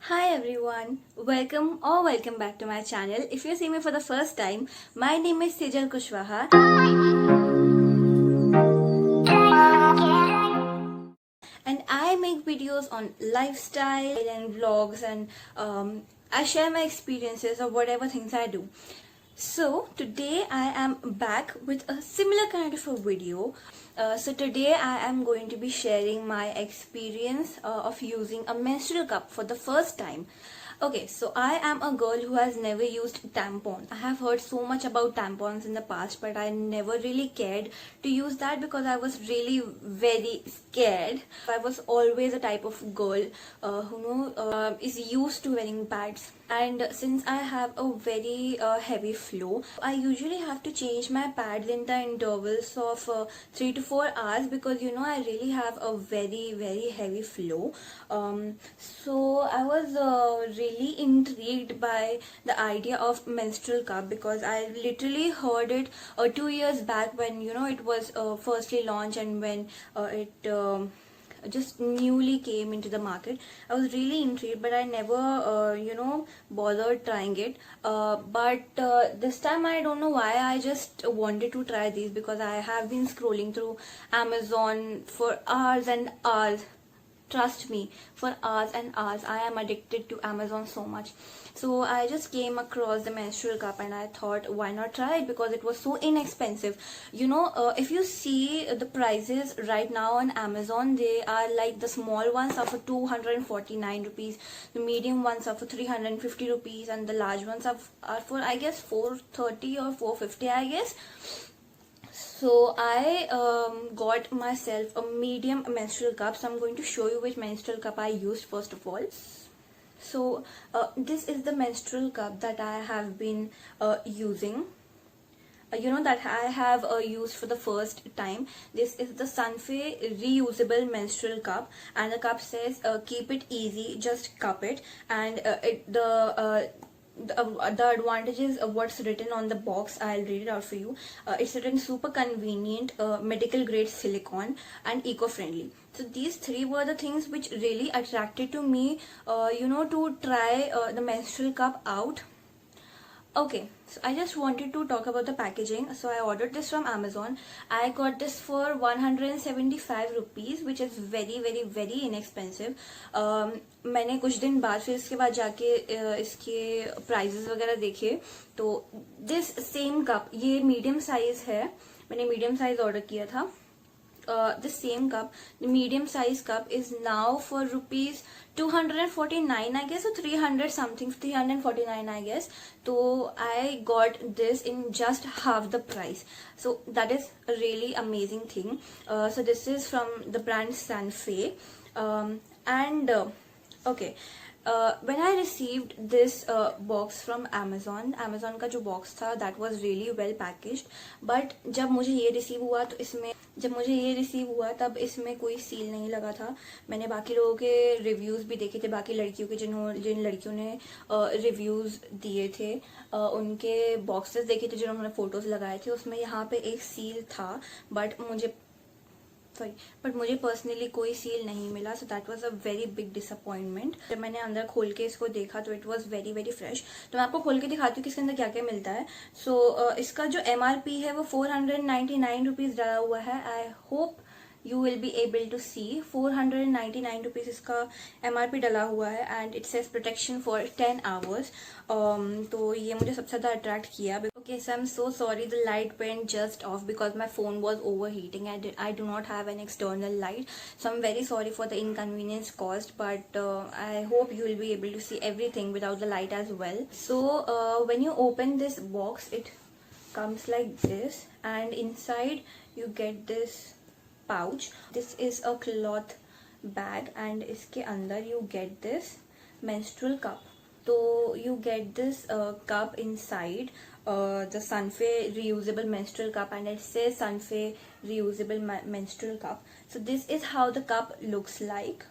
Hi everyone, welcome back to my channel. If you see me for the first time, my name is Sejal Kushwaha and I make videos on lifestyle and vlogs and I share my experiences of whatever things I do. So today I am back with a similar kind of a video. So today I am going to be sharing my experience of using a menstrual cup for the first time. Okay, so I am a girl who has never used tampons. I have heard so much about tampons in the past, but I never really cared to use that because I was really very scared. I was always a type of girl who is used to wearing pads. And since I have a very heavy flow, I usually have to change my pads in the intervals of 3 to 4 hours because I really have a very heavy flow. So I was really intrigued by the idea of menstrual cup because I literally heard it 2 years back when it was firstly launched and when it just newly came into the market. I was really intrigued, but I never bothered trying it. But this time I don't know why I just wanted to try these because I have been scrolling through Amazon for hours and hours. Trust me, for hours and hours. I am addicted to Amazon so much. So I just came across the menstrual cup and I thought, why not try it, because it was so inexpensive. If you see the prices right now on Amazon, they are like the small ones are for 249 rupees, the medium ones are for 350 rupees, and the large ones are for, I guess, 430 or 450, I guess. So I got myself a medium menstrual cup. So I'm going to show you which menstrual cup I used first of all. So this is the menstrual cup that I have been using. That I have used for the first time. This is the Sunfay reusable menstrual cup, and the cup says keep it easy, just cup it. And the advantages of what's written on the box, I'll read it out for you. It's written super convenient, medical grade silicone, and eco-friendly. So these three were the things which really attracted to me to try the menstrual cup out. Okay, so I just wanted to talk about the packaging. So I ordered this from Amazon. I got this for 175 rupees, which is very inexpensive. मैंने कुछ दिन बाद फिर इसके बाद जाके इसके prices वगैरह देखे, तो दिस सेम कप, ये मीडियम साइज है, मैंने मीडियम साइज ऑर्डर किया था. The same cup, the medium size cup, is now for rupees 249, I guess, or 300 something, 349, I guess. So I got this in just half the price. So that is a really amazing thing. So this is from the brand Sunfay. Okay. When I received this box from Amazon का जो box था, that was really well packaged. But जब मुझे ये receive हुआ तब इसमें कोई seal नहीं लगा था. मैंने बाकी लोगों के reviews भी देखे थे, बाकी लड़कियों के जिन लड़कियों ने reviews दिए थे, उनके boxes देखे थे जिन्होंने photos लगाए थे, उसमें यहाँ पे एक seal था, but मुझे पर्सनली कोई सील नहीं मिला. So that was a very big disappointment. जब मैंने अंदर खोल के इसको देखा तो इट वाज वेरी फ्रेश. तो मैं आपको खोल के दिखाती हूँ कि इसके अंदर क्या क्या मिलता है. सो इसका जो MRP है वो 499 रुपीज डाला हुआ है. I hope you will be able to see 499 rupees इसका MRP डला हुआ है, and it says protection for 10 hours. तो ये मुझे सबसे ज़्यादा अट्रैक्ट किया. Okay, so I'm so sorry, the light went just off because my phone was overheating and I do not have an external light, so I'm very sorry for the inconvenience caused, but I hope you will be able to see everything without the light as well. So when you open this box, it comes like this, and inside you get this pouch. This is a cloth bag, and इसके अंदर you get this menstrual cup. So you get this cup inside the Sunfay reusable menstrual cup, and it says Sunfay reusable menstrual cup. So this is how the cup looks like.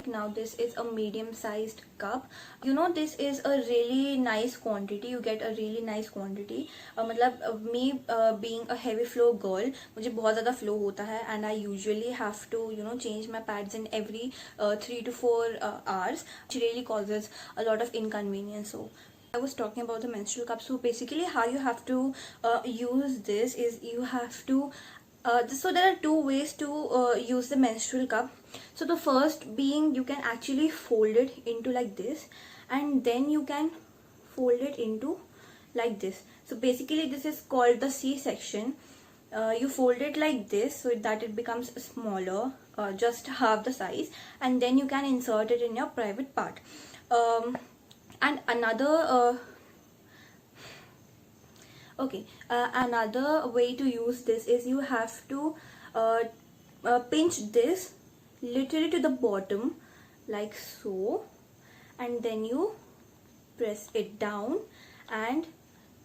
Now this is a medium sized cup. You know, this is a really nice quantity. You get a really nice quantity. मतलब me being a heavy flow girl, मुझे बहुत ज़्यादा flow होता है, and I usually have to change my pads in every 3 to 4 hours, which really causes a lot of inconvenience. So I was talking about the menstrual cup. So basically how you have to use this is you have to so there are two ways to use the menstrual cup. So the first being, you can actually fold it into like this, and then you can fold it into like this. So basically this is called the C section. You fold it like this so that it becomes smaller, just half the size, and then you can insert it in your private part. And another another way to use this is you have to pinch this literally to the bottom like so, and then you press it down and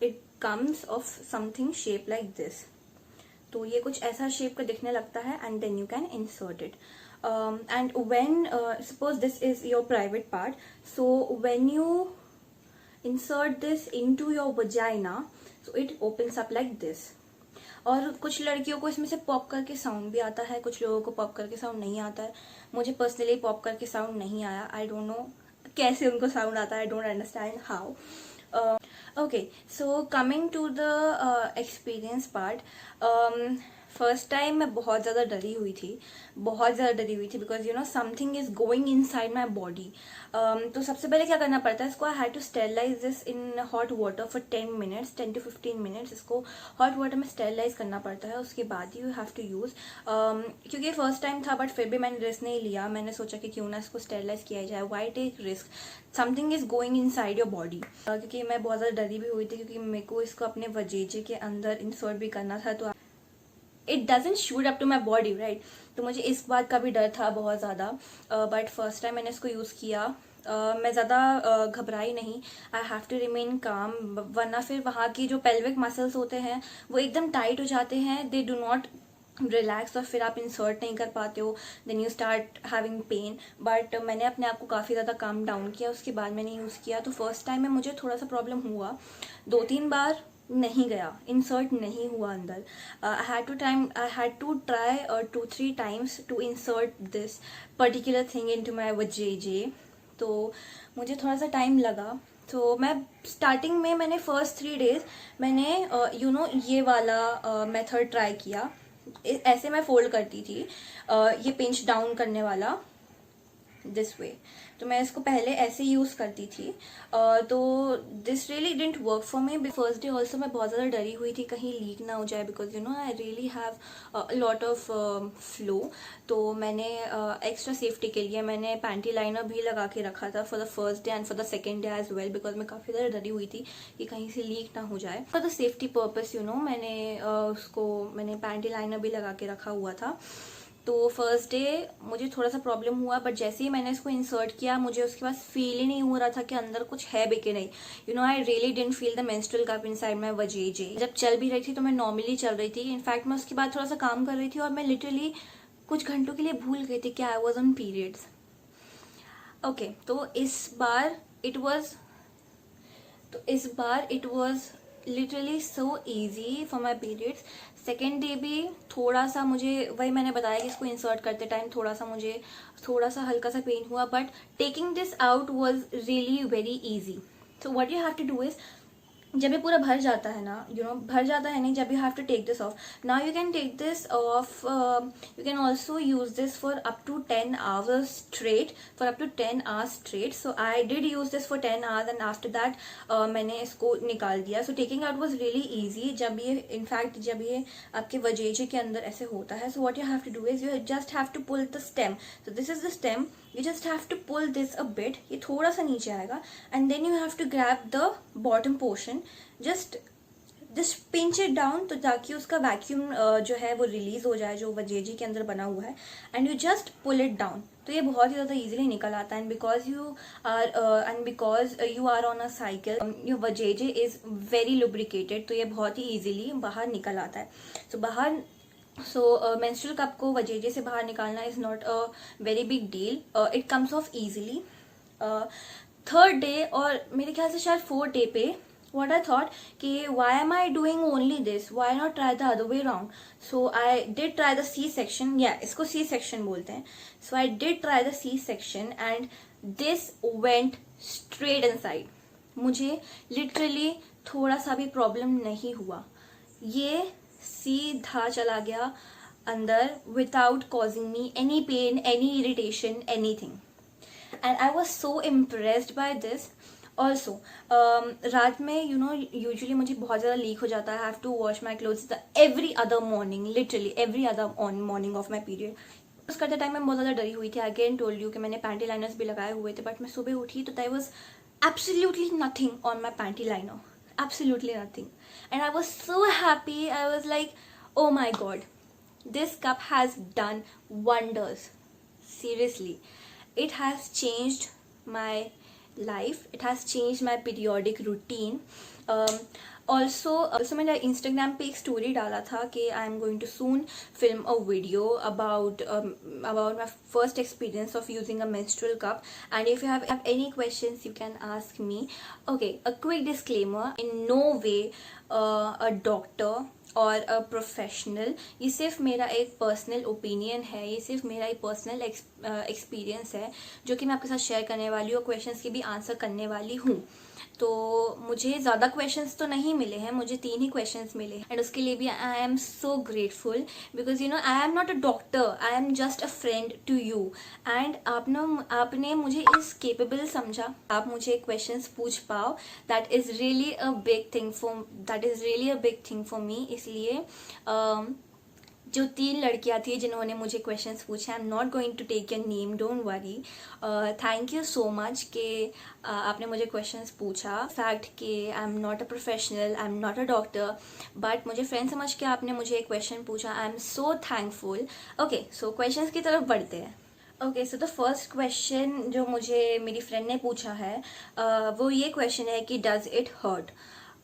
it comes of something shaped like this. तो ये कुछ ऐसा shape का दिखने लगता है, and then you can insert it. And when suppose this is your private part, so when you insert this into your vagina, so it opens up like this. और कुछ लड़कियों को इसमें से पॉप करके साउंड भी आता है, कुछ लोगों को पॉप करके साउंड नहीं आता है. मुझे पर्सनली पॉप करके साउंड नहीं आया. आई डोंट नो कैसे उनको साउंड आता है. I don't understand how. Okay, so coming to the experience part, first time मैं बहुत ज़्यादा डरी हुई थी, because something is going inside my body. तो सबसे पहले क्या करना पड़ता है, इसको I had to sterilize this in hot water for 10 to 15 minutes. इसको हॉट वाटर में स्टेरलाइज करना पड़ता है, उसके बाद यू हैव टू यूज़. क्योंकि फर्स्ट टाइम था, बट फिर भी मैंने रिस्क नहीं लिया. मैंने सोचा कि क्यों ना इसको स्टेरलाइज किया जाए. Why take risk, something is going inside your body. क्योंकि मैं बहुत ज़्यादा डरी भी हुई थी, क्योंकि मेरे को इसको अपने वजेजे के अंदर इंसर्ट भी करना था. तो it doesn't shoot up to my body, right. तो मुझे इस बात का भी डर था बहुत ज़्यादा. बट फर्स्ट टाइम मैंने इसको यूज़ किया, मैं ज़्यादा घबराई नहीं. आई हैव टू रिमेन काम, वरना फिर वहाँ की जो पेल्विक मसल्स होते हैं वो एकदम टाइट हो जाते हैं. दे डू नॉट रिलैक्स, और फिर आप इंसर्ट नहीं कर पाते हो. Then you start having pain. बट मैंने अपने आप को काफ़ी ज़्यादा काम डाउन किया, उसके बाद मैंने यूज़ किया. तो फर्स्ट टाइम में मुझे थोड़ा सा प्रॉब्लम हुआ, 2-3 बार नहीं गया, इंसर्ट नहीं हुआ अंदर. I had to try 2-3 times to insert this particular thing into my vajayjay. तो मुझे थोड़ा सा टाइम लगा. तो मैं स्टार्टिंग में मैंने फर्स्ट 3 days मैंने ये वाला मेथड ट्राई किया. ऐसे मैं फोल्ड करती थी, ये पिंच डाउन करने वाला दिस वे. तो मैं इसको पहले ऐसे यूज़ करती थी. तो this really didn't work for me. First day also मैं बहुत ज़्यादा डरी हुई थी कहीं लीक ना हो जाए, because I really have lot of flow. तो मैंने एक्स्ट्रा सेफ्टी के लिए मैंने पैंटी लाइनर भी लगा के रखा था for the first day and for the second day as well, because मैं काफ़ी ज़्यादा डरी हुई थी कि कहीं से लीक ना हो जाए. फॉर द सेफ्टी पर्पस मैंने पैंटी लाइनर भी लगा के रखा हुआ था. तो फर्स्ट डे मुझे थोड़ा सा प्रॉब्लम हुआ, बट जैसे ही मैंने इसको इंसर्ट किया मुझे उसके बाद फील ही नहीं हो रहा था कि अंदर कुछ है भी कि नहीं. I really didn't feel the menstrual cup inside my vajayjay. जब चल भी रही थी तो मैं नॉर्मली चल रही थी. इनफैक्ट मैं उसके बाद थोड़ा सा काम कर रही थी और मैं लिटरली कुछ घंटों के लिए भूल गई थी कि I was on periods. Okay, तो इस बार it was literally so easy for my periods. Second day भी थोड़ा सा मुझे, वही मैंने बताया कि इसको इंसर्ट करते टाइम थोड़ा सा हल्का सा पेन हुआ, but taking this out was really very easy. So what you have to do is, जब ये पूरा भर जाता है ना, भर जाता है नहीं, जब you have to take this off. Now you can take this off, you can also use this for up to 10 hours straight, so I did use this for 10 hours and after that मैंने इसको निकाल दिया. so taking out was really easy. जब ये आपके वजेजे के अंदर ऐसे होता है, so what you have to do is you just have to pull the stem. so this is the stem, you just have to pull this a bit, ये थोड़ा सा नीचे आएगा, and then you have to grab the bottom portion, just pinch it down, तो ताकि उसका vacuum जो है वो रिलीज हो जाए जो वजेजे के अंदर बना हुआ है, and you just pull it down. तो ये बहुत ही ज़्यादा इजीली निकल आता है. And because you are on a cycle, your vajayjay is very lubricated, तो ये बहुत ही इजीली बाहर निकल आता है. सो बाहर सो मेंस्ट्रुअल कप को वजेजे से बाहर निकालना is not a very big deal. It comes of easily. Third day और मेरे ख्याल से शायद फोर्थ डे पे what I thought कि why am I doing only this, why not try the other way around. So I did try the C section. Yeah, इसको C section बोलते हैं. So I did try the C section and this went straight inside. मुझे literally थोड़ा सा भी problem नहीं हुआ. ये सीधा चला गया अंदर without causing me any pain, any irritation, anything. And I was so impressed by this. Also रात में यूजुअली मुझे बहुत ज़्यादा लीक हो जाता है. I have to wash my clothes every other morning, literally every other morning of my period. उस करते टाइम मैं बहुत ज़्यादा डरी हुई थी. अगेन टोल्ड यू कि मैंने पैंटी लाइनर्स भी लगाए हुए थे, बट मैं सुबह उठी तो there was absolutely nothing on my panty liner, absolutely nothing. And I was so happy. I was like, oh my God, this cup has done wonders. Seriously, it has changed my life. It has changed my periodic routine. Also मैंने Instagram पे एक story डाला था कि I am going to soon film a video about my first experience of using a menstrual cup. And if you have any questions, you can ask me. Okay, a quick disclaimer: in no way a doctor और a professional. ये सिर्फ मेरा एक personal opinion है, ये सिर्फ मेरा एक पर्सनल एक्सपीरियंस है जो कि मैं आपके साथ शेयर करने वाली हूँ. क्वेश्चंस के भी आंसर करने वाली हूँ. तो मुझे ज़्यादा क्वेश्चंस तो नहीं मिले हैं, मुझे 3 ही क्वेश्चंस मिले हैं. एंड उसके लिए भी I am so grateful because I am not a doctor, I am just a friend to you. And आपने मुझे इस केपेबल समझा, आप मुझे क्वेश्चंस पूछ पाओ. That is really a big thing for me. इसलिए जो 3 लड़कियां थी जिन्होंने मुझे क्वेश्चंस पूछे, I am not going to take your name, don't worry. Thank you so much कि आपने मुझे क्वेश्चंस पूछा. फैक्ट कि I am not a professional, I am not a doctor, but मुझे फ्रेंड समझ के आपने मुझे एक क्वेश्चन पूछा. I am so thankful. Okay, so questions की तरफ बढ़ते हैं. Okay, so the first question जो मुझे मेरी फ्रेंड ने पूछा है वो ये क्वेश्चन है कि डज इट हर्ट.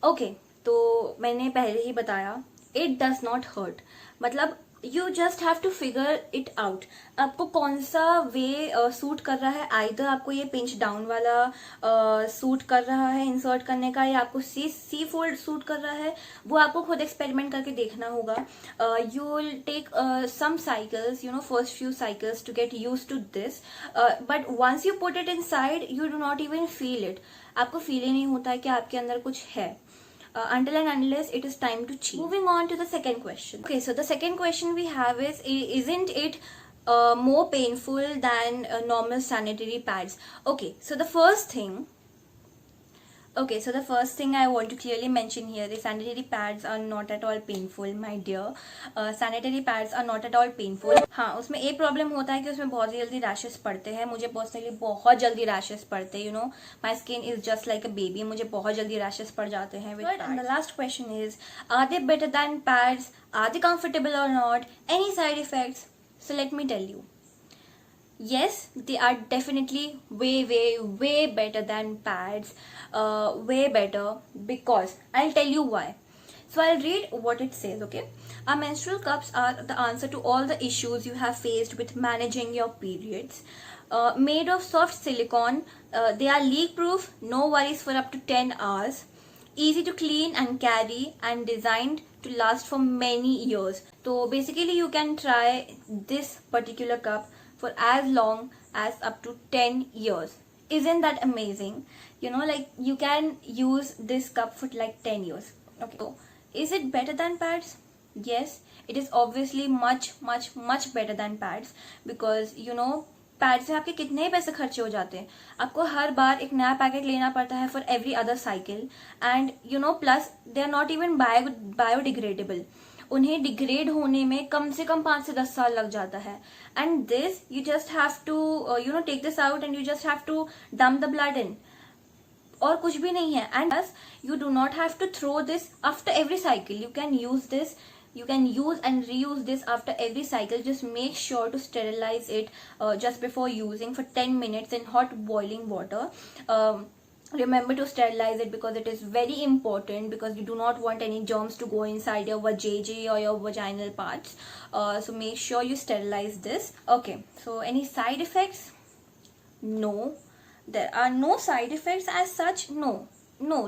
ओके, तो मैंने पहले ही बताया, इट डज नॉट हर्ट. मतलब you just have to figure it out. आपको कौन सा वे सूट कर रहा है. आइदर आपको ये पिंच डाउन वाला सूट कर रहा है इंसर्ट करने का, या आपको सी फोल्ड सूट कर रहा है. वो आपको खुद एक्सपेरिमेंट करके देखना होगा. You will take some cycles, first few cycles to get used to this, but once you put it inside you do not even feel it. आपको फील ही नहीं होता है कि आपके अंदर कुछ है. Until and unless it is time to cheat. Moving on to the second question. Okay, so the second question we have is, isn't it more painful than normal sanitary pads? Okay, so the first thing I want to clearly mention here is sanitary pads are not at all painful, my dear. Sanitary pads are not at all painful. हाँ, उसमें एक problem होता है कि उसमें बहुत जल्दी rashes पड़ते हैं. मुझे पर्सनली बहुत जल्दी रैशेस पड़ते हैं. My skin is just like a baby. मुझे बहुत जल्दी रैशेस पड़ जाते हैं. And the last question is, are they better than pads? Are they comfortable और not? Any side effects? So let me tell you. Yes, they are definitely way better than pads. Way better, because I'll tell you why. So I'll read what it says, okay? Our menstrual cups are the answer to all the issues you have faced with managing your periods. Made of soft silicone, they are leak proof, no worries for up to 10 hours. Easy to clean and carry, and designed to last for many years. So basically you can try this particular cup for as long as up to 10 years. Isn't that amazing? Like you can use this cup for like 10 years. Okay, so is it better than pads? Yes, it is obviously much better than pads, because pad से आपके कितने पैसे खर्चे हो जाते हैं. आपको हर बार एक नया पैकेट लेना पड़ता है for every other cycle. And plus they are not even biodegradable. उन्हें डिग्रेड होने में कम से कम 5 से 10 साल लग जाता है. And this you just have to take this out and you just have to dump the blood in, और कुछ भी नहीं है. And you do not have to throw this after every cycle. You can use this, you can use and reuse this after every cycle. Just make sure to sterilize it just before using for 10 minutes in hot boiling water. remember to sterilize it because it is very important, because you do not want any germs to go inside your vajayjay or your vaginal parts. So make sure you sterilize this. Okay, so any side effects? No, there are no side effects as such. No,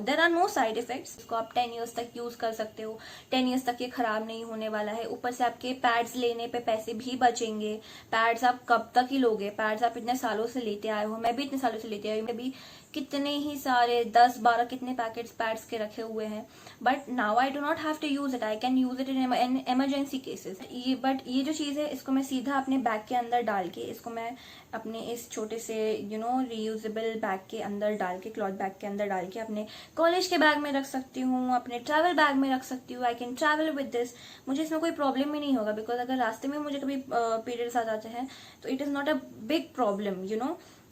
there are no side effects. इसको आप 10 years तक use कर सकते हो, 10 years तक ये खराब नहीं होने वाला है. ऊपर से आपके पैड्स लेने पे पैसे भी बचेंगे. पैड्स आप कब तक ही लोगे? पैड्स आप इतने सालों से लेते आए हो, मैं भी इतने सालों से लेते आई हूँ, मैं भी कितने ही सारे 10-12 कितने पैकेट्स पैड्स के रखे हुए हैं. But now I do not have to use it, I can use it in emergency cases. बट ये जो चीज है, इसको मैं सीधा अपने बैग के अंदर डाल के, इसको मैं अपने इस छोटे से रीयूजेबल बैग के अंदर डाल के, क्लॉथ बैग के अंदर डाल के अपने कॉलेज के बैग में रख सकती हूँ, अपने ट्रैवल बैग में रख सकती हूँ. I can travel with this. मुझे इसमें कोई प्रॉब्लम ही नहीं होगा, बिकॉज अगर रास्ते में मुझे कभी पीरियड्स आ जाते हैं तो it is not a big problem.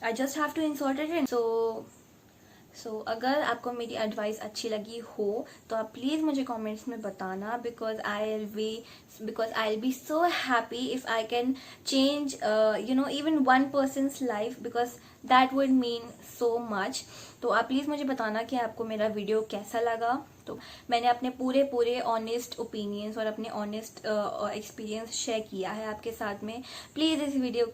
I just have to insert it in. So अगर आपको मेरी एडवाइस अच्छी लगी हो तो आप प्लीज मुझे कमेंट्स में बताना, because I'll be so happy if I can change even one person's life, because that would mean so much. तो आप प्लीज मुझे बताना कि आपको मेरा वीडियो कैसा लगा. तो मैंने अपने पूरे ऑनेस्ट ओपिनियंस और अपने ऑनेस्ट एक्सपीरियंस शेयर किया है आपके साथ में. प्लीज इस वीडियो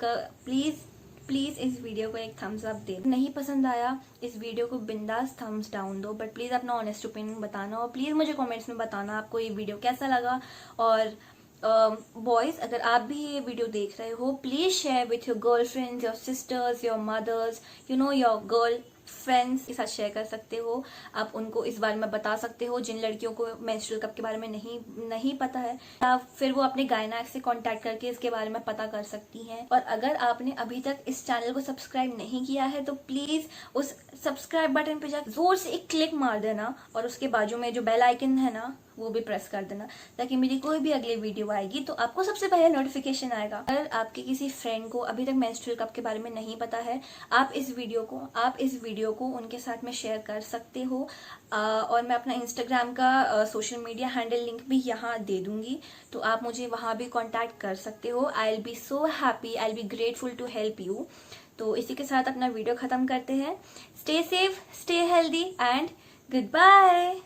को एक थम्स अप दे. नहीं पसंद आया इस वीडियो को बिंदास थम्स डाउन दो, बट प्लीज अपना ऑनेस्ट ओपिनियन बताना, और प्लीज मुझे कमेंट्स में बताना आपको ये वीडियो कैसा लगा. और बॉयज, अगर आप भी ये वीडियो देख रहे हो, please share with your girlfriends, your sisters, your mothers, your girl friends के साथ शेयर कर सकते हो. आप उनको इस बारे में बता सकते हो जिन लड़कियों को मेंस्ट्रुअल कप के बारे में नहीं पता है, या फिर वो अपने गायनाक से कांटेक्ट करके इसके बारे में पता कर सकती हैं. और अगर आपने अभी तक इस चैनल को सब्सक्राइब नहीं किया है तो प्लीज उस सब्सक्राइब बटन पे जाकर जोर से एक क्लिक मार देना, और उसके बाजू में जो बेल आइकन है ना, वो भी प्रेस कर देना, ताकि मेरी कोई भी अगली वीडियो आएगी तो आपको सबसे पहले नोटिफिकेशन आएगा. अगर आपके किसी फ्रेंड को अभी तक मेंस्ट्रुअल कप के बारे में नहीं पता है, आप इस वीडियो को उनके साथ में शेयर कर सकते हो. और मैं अपना इंस्टाग्राम का सोशल मीडिया हैंडल लिंक भी यहाँ दे दूंगी, तो आप मुझे वहां भी कॉन्टैक्ट कर सकते हो. I will be so happy, I will be grateful to help you. तो इसी के साथ अपना वीडियो खत्म करते हैं. Stay safe, stay healthy and good bye.